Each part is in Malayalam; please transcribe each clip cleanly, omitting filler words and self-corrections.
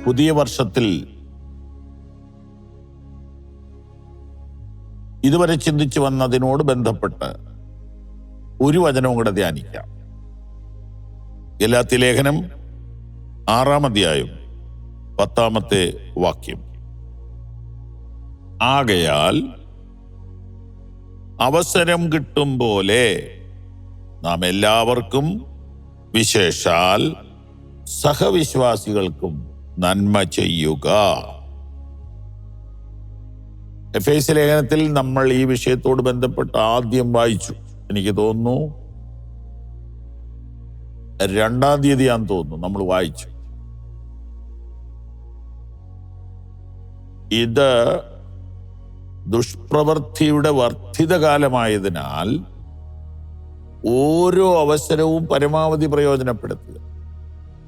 പുതിയ വർഷത്തിൽ ഇതുവരെ ചിന്തിച്ചു വന്നതിനോട് ബന്ധപ്പെട്ട് ഒരു വചനവും കൂടെ ധ്യാനിക്കാം. ഗലാത്യ ലേഖനം 6-ാം അധ്യായം 10-ാമത്തെ വാക്യം. ആകയാൽ അവസരം കിട്ടും പോലെ നാം എല്ലാവർക്കും, വിശേഷാൽ സഹവിശ്വാസികൾക്കും നന്മ ചെയ്യുക. എഫേസ്യ ലേഖനത്തിൽ നമ്മൾ ഈ വിഷയത്തോട് ബന്ധപ്പെട്ട് ആദ്യം വായിച്ചു. എനിക്ക് തോന്നുന്നു 2-ാം തീയതിയാന്ന് തോന്നുന്നു നമ്മൾ വായിച്ചു. ഇത് ദുഷ്പ്രവൃത്തിയുടെ വർദ്ധിത കാലമായതിനാൽ ഓരോ അവസരവും പരമാവധി പ്രയോജനപ്പെടുത്തുക.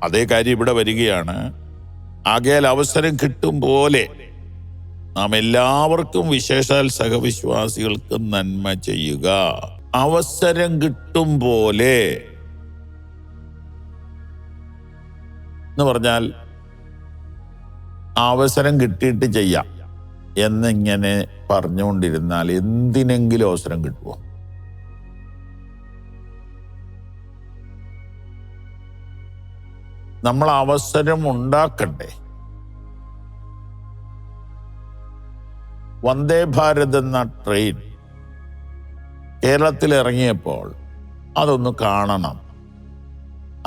അതേ കാര്യം ഇവിടെ വരികയാണ്. ആകയാൽ അവസരം കിട്ടും പോലെ നാം എല്ലാവർക്കും, വിശേഷാൽ സഹവിശ്വാസികൾക്ക് നന്മ ചെയ്യുക. അവസരം കിട്ടും പോലെ എന്ന് പറഞ്ഞാൽ അവസരം കിട്ടിയിട്ട് ചെയ്യാം എന്നിങ്ങനെ പറഞ്ഞുകൊണ്ടിരുന്നാൽ എന്തിനെങ്കിലും അവസരം കിട്ടുമോ? നമ്മൾ അവസരം ഉണ്ടാക്കണ്ടേ? വന്ദേ ഭാരത് എന്ന ട്രെയിൻ കേരളത്തിൽ ഇറങ്ങിയപ്പോൾ അതൊന്ന് കാണണം,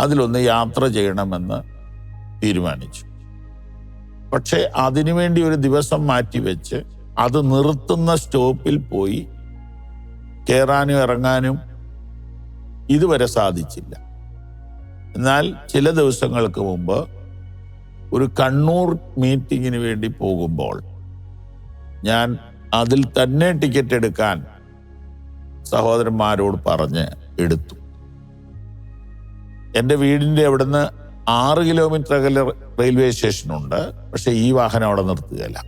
അതിലൊന്ന് യാത്ര ചെയ്യണമെന്ന് തീരുമാനിച്ചു. പക്ഷെ അതിനുവേണ്ടി ഒരു ദിവസം മാറ്റിവെച്ച് അത് നിർത്തുന്ന സ്റ്റോപ്പിൽ പോയി കയറാനും ഇറങ്ങാനും ഇതുവരെ സാധിച്ചില്ല. എന്നാൽ ചില ദിവസങ്ങൾക്ക് മുമ്പ് ഒരു കണ്ണൂർ മീറ്റിങ്ങിന് വേണ്ടി പോകുമ്പോൾ ഞാൻ അതിൽ തന്നെ ടിക്കറ്റ് എടുക്കാൻ സഹോദരന്മാരോട് പറഞ്ഞ് എടുത്തു. എൻ്റെ വീടിൻ്റെ അവിടുന്ന് 6 കിലോമീറ്റർ അകലെ റെയിൽവേ സ്റ്റേഷനുണ്ട്. പക്ഷെ ഈ വാഹനം അവിടെ നിർത്തുകയില്ല.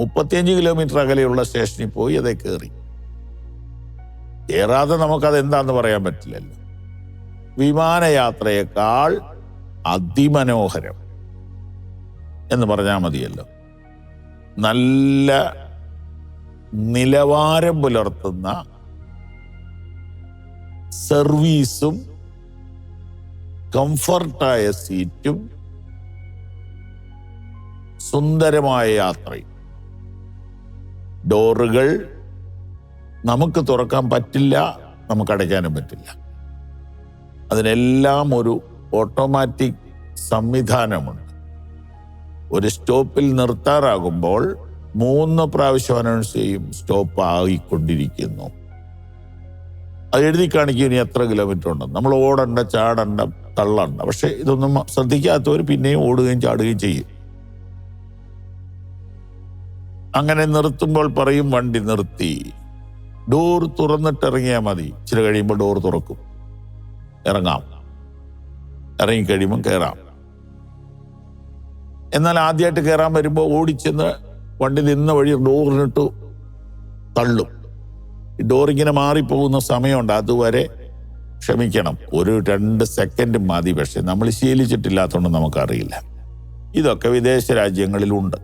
35 കിലോമീറ്റർ അകലെയുള്ള സ്റ്റേഷനിൽ പോയി അതേ കയറി. കയറാതെ നമുക്കത് എന്താന്ന് പറയാൻ പറ്റില്ലല്ലോ. വിമാനയാത്രയേക്കാൾ അതിമനോഹരം എന്ന് പറഞ്ഞാൽ മതിയല്ലോ. നല്ല നിലവാരം പുലർത്തുന്ന സർവീസും കംഫർട്ടായ സീറ്റും സുന്ദരമായ യാത്രയും. ഡോറുകൾ നമുക്ക് തുറക്കാൻ പറ്റില്ല, നമുക്ക് അടയ്ക്കാനും പറ്റില്ല. അതിനെല്ലാം ഒരു ഓട്ടോമാറ്റിക് സംവിധാനമുണ്ട്. ഒരു സ്റ്റോപ്പിൽ നിർത്താറാകുമ്പോൾ 3 പ്രാവശ്യം അനൗൺസ് ചെയ്യും, സ്റ്റോപ്പ് ആയിക്കൊണ്ടിരിക്കുന്നു. അത് എഴുതി കാണിക്കും ഇനി എത്ര കിലോമീറ്റർ ഉണ്ടെന്ന്. നമ്മൾ ഓടണ്ട, ചാടണ്ട, തള്ളണ്ട. പക്ഷെ ഇതൊന്നും ശ്രദ്ധിക്കാത്തവർ പിന്നെയും ഓടുകയും ചാടുകയും ചെയ്യും. അങ്ങനെ നിർത്തുമ്പോൾ പറയും വണ്ടി നിർത്തി, ഡോർ തുറന്നിട്ട് ഇറങ്ങിയാൽ മതി. ഇച്ചിരി കഴിയുമ്പോൾ ഡോർ തുറക്കും, ഇറങ്ങാം, ഇറങ്ങിക്കഴിയുമ്പോൾ കയറാം. എന്നാൽ ആദ്യമായിട്ട് കയറാൻ വരുമ്പോൾ ഓടിച്ചെന്ന് വണ്ടി നിന്ന വഴി ഡോറിനിട്ട് തള്ളും. ഡോറിങ്ങനെ മാറിപ്പോകുന്ന സമയമുണ്ട്. അതുവരെ ക്ഷമിക്കണം, ഒരു 2 സെക്കൻഡ് മതി. പക്ഷെ നമ്മൾ ശീലിച്ചിട്ടില്ലാത്തതുകൊണ്ട് നമുക്കറിയില്ല. ഇതൊക്കെ വിദേശ രാജ്യങ്ങളിലുണ്ട്,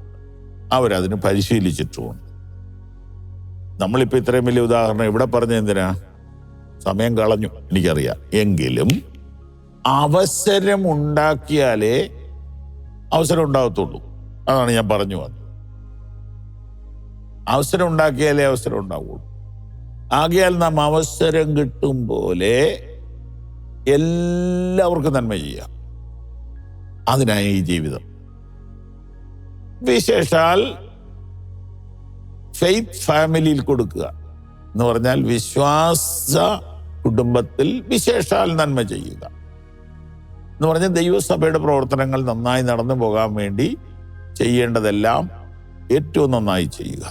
അവരതിന് പരിശീലിച്ചിട്ടുമുണ്ട്. നമ്മളിപ്പോൾ ഇത്രയും വലിയ ഉദാഹരണം ഇവിടെ പറഞ്ഞ എന്തിനാ? സമയം കളഞ്ഞു, എനിക്കറിയാം. എങ്കിലും അവസരം ഉണ്ടാക്കിയാലേ അവസരം ഉണ്ടാകത്തുള്ളൂ. അതാണ് ഞാൻ പറഞ്ഞു വന്നത്. അവസരം ഉണ്ടാക്കിയാലേ അവസരം ഉണ്ടാവുള്ളൂ. ആകയാൽ നാം അവസരം കിട്ടും പോലെ എല്ലാവർക്കും നന്മ ചെയ്യാം. അതിനായി ഈ ജീവിതം. വിശേഷാൽ ഫെയ്ത്ത് ഫാമിലിയിൽ കൊടുക്കുക എന്ന് പറഞ്ഞാൽ വിശ്വാസ കുടുംബത്തിൽ വിശേഷാൽ നന്മ ചെയ്യുക എന്ന് പറഞ്ഞാൽ ദൈവസഭയുടെ പ്രവർത്തനങ്ങൾ നന്നായി നടന്നു പോകാൻ വേണ്ടി ചെയ്യേണ്ടതെല്ലാം ഏറ്റവും നന്നായി ചെയ്യുക.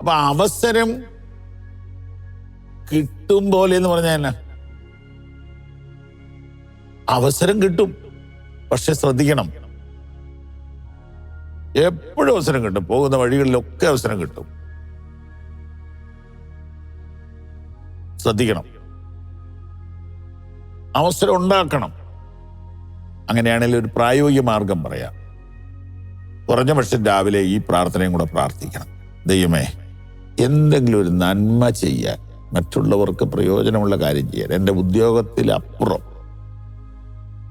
അപ്പൊ അവസരം കിട്ടും പോലെ എന്ന് പറഞ്ഞാൽ അവസരം കിട്ടും, പക്ഷെ ശ്രദ്ധിക്കണം. എപ്പോഴും അവസരം കിട്ടും, പോകുന്ന വഴികളിലൊക്കെ അവസരം കിട്ടും. ശ്രദ്ധിക്കണം, അവസരം ഉണ്ടാക്കണം. അങ്ങനെയാണെങ്കിൽ ഒരു പ്രായോഗിക മാർഗം പറയാം. കുറഞ്ഞ പക്ഷം രാവിലെ ഈ പ്രാർത്ഥനയും കൂടെ പ്രാർത്ഥിക്കണം. ദൈവമേ, എന്തെങ്കിലും ഒരു നന്മ ചെയ്യാൻ, മറ്റുള്ളവർക്ക് പ്രയോജനമുള്ള കാര്യം ചെയ്യാൻ, എൻ്റെ ഉദ്യോഗത്തിലപ്പുറം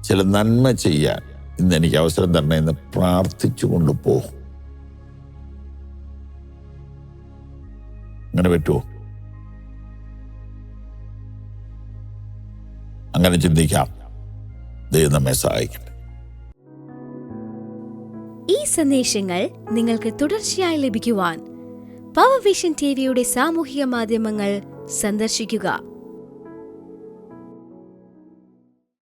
ചില നന്മ ചെയ്യാൻ ഇന്ന് എനിക്ക് അവസരം തരണേ എന്ന് പ്രാർത്ഥിച്ചു കൊണ്ടുപോകും. അങ്ങനെ പറ്റുമോ? അങ്ങനെ ചിന്തിക്കാം. ദൈവം നമ്മെ സഹായിക്കട്ടെ. ഈ സന്ദേശങ്ങൾ നിങ്ങൾക്ക് തുടർച്ചയായി ലഭിക്കുവാൻ പവർ വിഷൻ ടിവിയുടെ സാമൂഹിക മാധ്യമങ്ങൾ സന്ദർശിക്കുക.